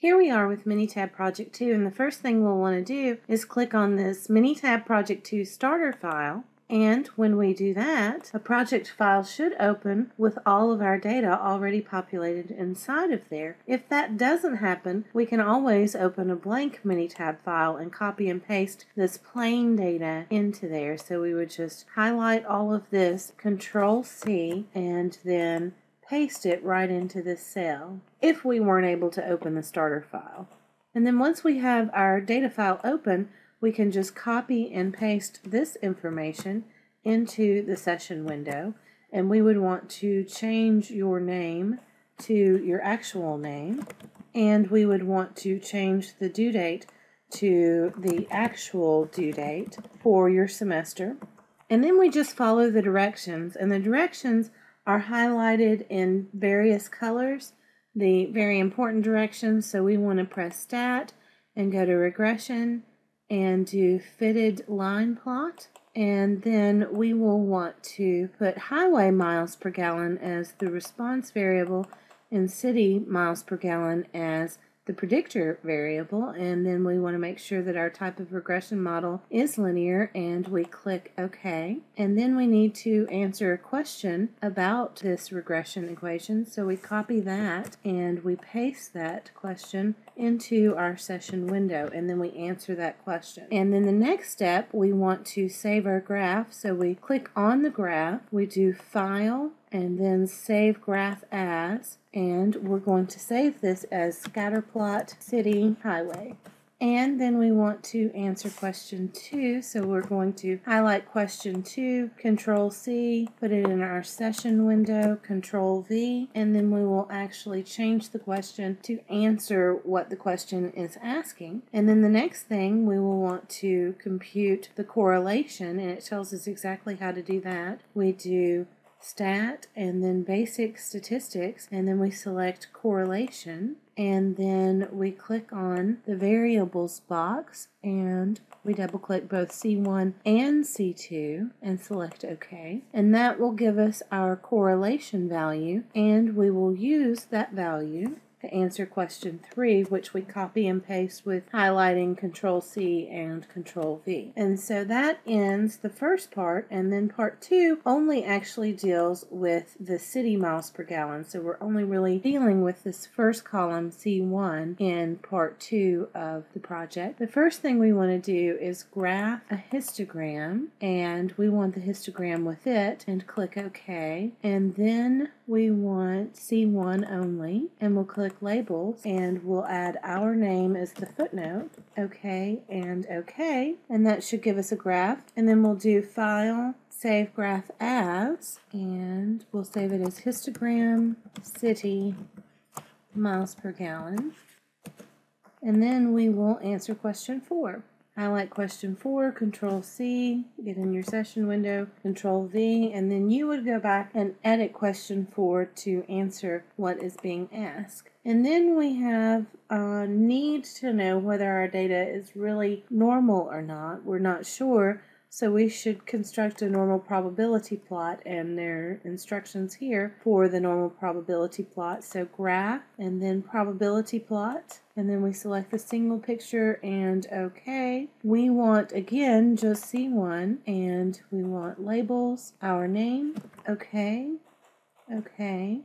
Here we are with Minitab Project 2, and the first thing we'll want to do is click on this Minitab Project 2 starter file. And when we do that, a project file should open with all of our data already populated inside of there. If that doesn't happen, we can always open a blank Minitab file and copy and paste this plain data into there. So we would just highlight all of this, Control-C, and then paste it right into this cell if we weren't able to open the starter file. And then once we have our data file open, we can just copy and paste this information into the session window, and we would want to change your name to your actual name, and we would want to change the due date to the actual due date for your semester. And then we just follow the directions, and the directions are highlighted in various colors, the very important directions. So we want to press Stat and go to Regression and do Fitted Line Plot. And then we will want to put highway miles per gallon as the response variable and city miles per gallon as the predictor variable, and then we want to make sure that our type of regression model is linear, and we click OK. And then we need to answer a question about this regression equation, so we copy that and we paste that question into our session window, and then we answer that question. And then the next step, we want to save our graph, so we click on the graph, we do File, and then Save Graph As, and we're going to save this as Scatterplot City Highway. And then we want to answer question 2, so we're going to highlight question 2, Control-C, put it in our session window, Control-V, and then we will actually change the question to answer what the question is asking. And then the next thing, we will want to compute the correlation, and it tells us exactly how to do that. We do Stat and then Basic Statistics, and then we select Correlation, and then we click on the Variables box and we double click both C1 and C2 and select OK, and that will give us our correlation value, and we will use that value to answer question 3, which we copy and paste with highlighting Control-C and Control-V. And so that ends the first part, and then part 2 only actually deals with the city miles per gallon. So we're only really dealing with this first column, C1, in part 2 of the project. The first thing we want to do is graph a histogram, and we want the histogram with it, and click OK. And then we want C1 only, and we'll click Labels, and we'll add our name as the footnote, OK and OK, and that should give us a graph. And then we'll do File, Save Graph As, and we'll save it as histogram city miles per gallon. And then we will answer question 4. Highlight question 4, Control-C, get in your session window, Control-V, and then you would go back and edit question 4 to answer what is being asked. And then we have a need to know whether our data is really normal or not. We're not sure, so we should construct a normal probability plot, and there are instructions here for the normal probability plot. So graph and then probability plot, and then we select the single picture and OK. We want again just C1, and we want labels, our name, OK, OK,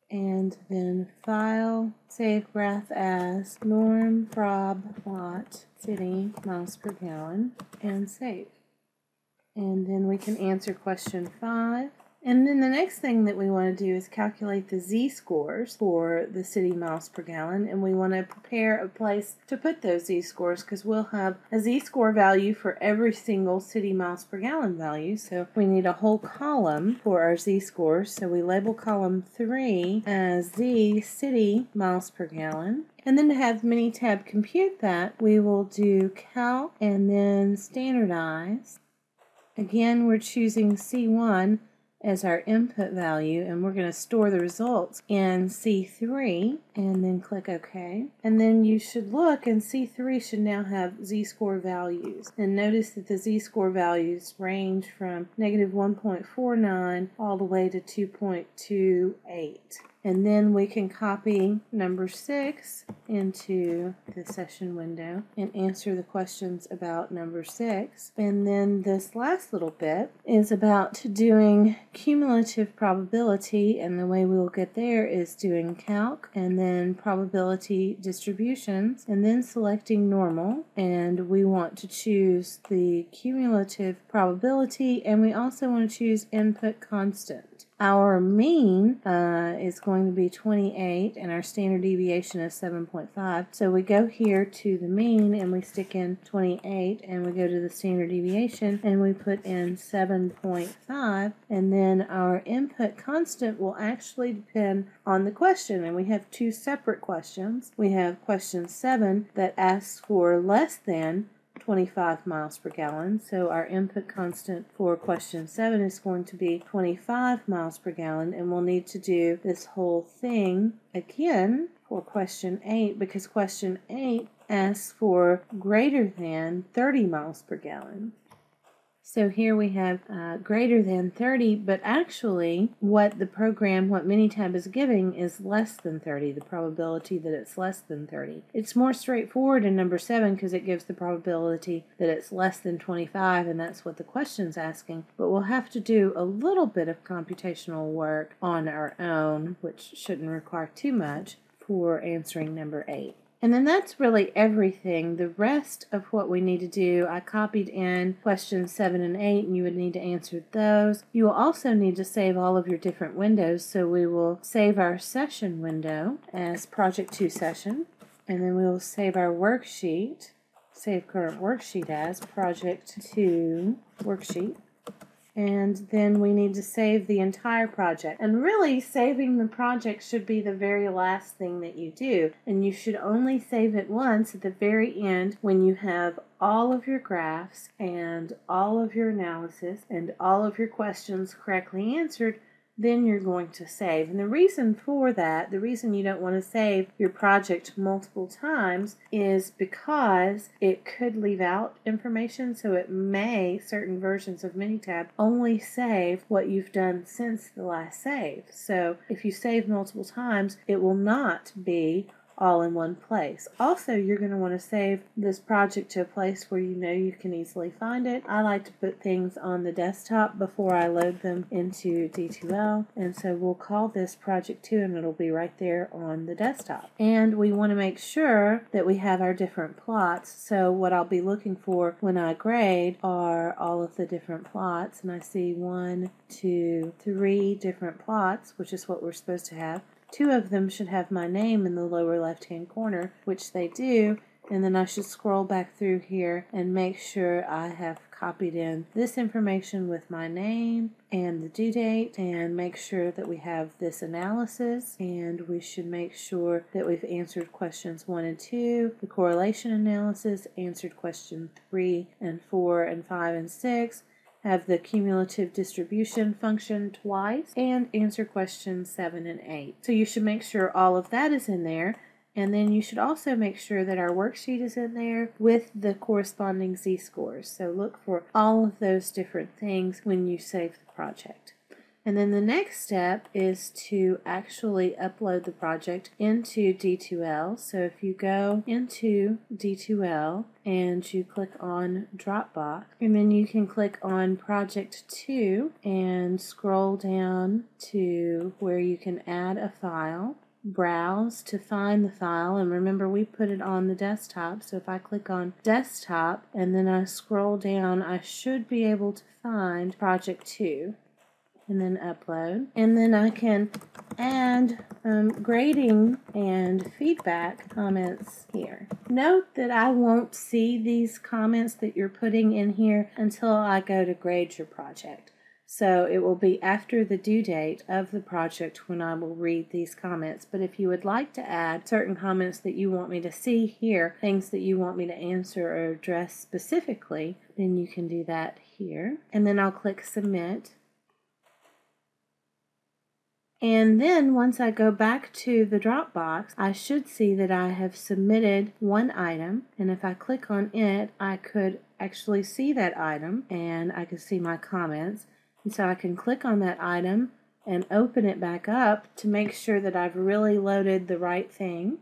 and then File, Save Graph As, Norm Prob Plot City miles per gallon, and save. And then we can answer question 5. And then the next thing that we want to do is calculate the Z-scores for the city miles per gallon, and we want to prepare a place to put those Z-scores, because we'll have a Z-score value for every single city miles per gallon value. So we need a whole column for our Z-scores, so we label column 3 as Z city miles per gallon. And then to have Minitab compute that, we will do Calc and then Standardize. Again, we're choosing C1 as our input value, and we're going to store the results in C3, and then click OK. And then you should look, and C3 should now have Z-score values. And notice that the Z-score values range from -1.49 all the way to 2.28. And then we can copy number 6 into the session window and answer the questions about number 6. And then this last little bit is about doing cumulative probability, and the way we will get there is doing calc and then probability distributions and then selecting normal. And we want to choose the cumulative probability, and we also want to choose input constant. Our mean is going to be 28 and our standard deviation is 7.5. So we go here to the mean and we stick in 28, and we go to the standard deviation and we put in 7.5, and then our input constant will actually depend on the question. And we have two separate questions. We have question 7 that asks for less than 25 miles per gallon. So our input constant for question 7 is going to be 25 miles per gallon, and we'll need to do this whole thing again for question 8 because question 8 asks for greater than 30 miles per gallon. So here we have greater than 30, but actually what Minitab is giving is less than 30, the probability that it's less than 30. It's more straightforward in number 7 because it gives the probability that it's less than 25, and that's what the question's asking. But we'll have to do a little bit of computational work on our own, which shouldn't require too much, for answering number 8. And then that's really everything. The rest of what we need to do, I copied in questions 7 and 8, and you would need to answer those. You will also need to save all of your different windows, so we will save our session window as Project 2 session, and then we will save our worksheet, save current worksheet as Project 2 worksheet. And then we need to save the entire project. And really, saving the project should be the very last thing that you do. And you should only save it once at the very end when you have all of your graphs and all of your analysis and all of your questions correctly answered. Then you're going to save. And the reason for that, the reason you don't want to save your project multiple times is because it could leave out information. So it may, certain versions of Minitab, only save what you've done since the last save. So if you save multiple times, it will not be all in one place. Also, you're going to want to save this project to a place where you know you can easily find it. I like to put things on the desktop before I load them into D2L, and so we'll call this Project 2 and it'll be right there on the desktop. And we want to make sure that we have our different plots. So what I'll be looking for when I grade are all of the different plots, and I see 1, 2, 3 different plots, which is what we're supposed to have. 2 of them should have my name in the lower left-hand corner, which they do, and then I should scroll back through here and make sure I have copied in this information with my name and the due date, and make sure that we have this analysis, and we should make sure that we've answered questions 1 and 2, the correlation analysis, answered question 3 and 4 and 5 and 6, have the cumulative distribution function twice, and answer questions 7 and 8. So you should make sure all of that is in there, and then you should also make sure that our worksheet is in there with the corresponding Z-scores. So look for all of those different things when you save the project. And then the next step is to actually upload the project into D2L. So if you go into D2L and you click on Dropbox, and then you can click on Project 2 and scroll down to where you can add a file. Browse to find the file, and remember we put it on the desktop, so if I click on desktop and then I scroll down, I should be able to find Project 2. And then upload, and then I can add grading and feedback comments here. Note that I won't see these comments that you're putting in here until I go to grade your project. So it will be after the due date of the project when I will read these comments. But if you would like to add certain comments that you want me to see here, things that you want me to answer or address specifically, then you can do that here. And then I'll click Submit. And then once I go back to the Dropbox, I should see that I have submitted one item, and if I click on it, I could actually see that item, and I can see my comments. And so I can click on that item, and open it back up to make sure that I've really loaded the right thing.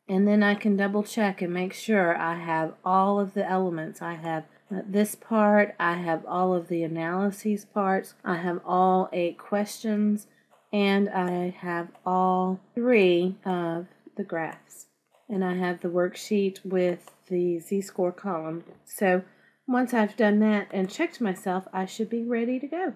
And then I can double check and make sure I have all of the elements. I have this part, I have all of the analyses parts, I have all 8 questions, and I have all 3 of the graphs. And I have the worksheet with the Z-score column. So once I've done that and checked myself, I should be ready to go.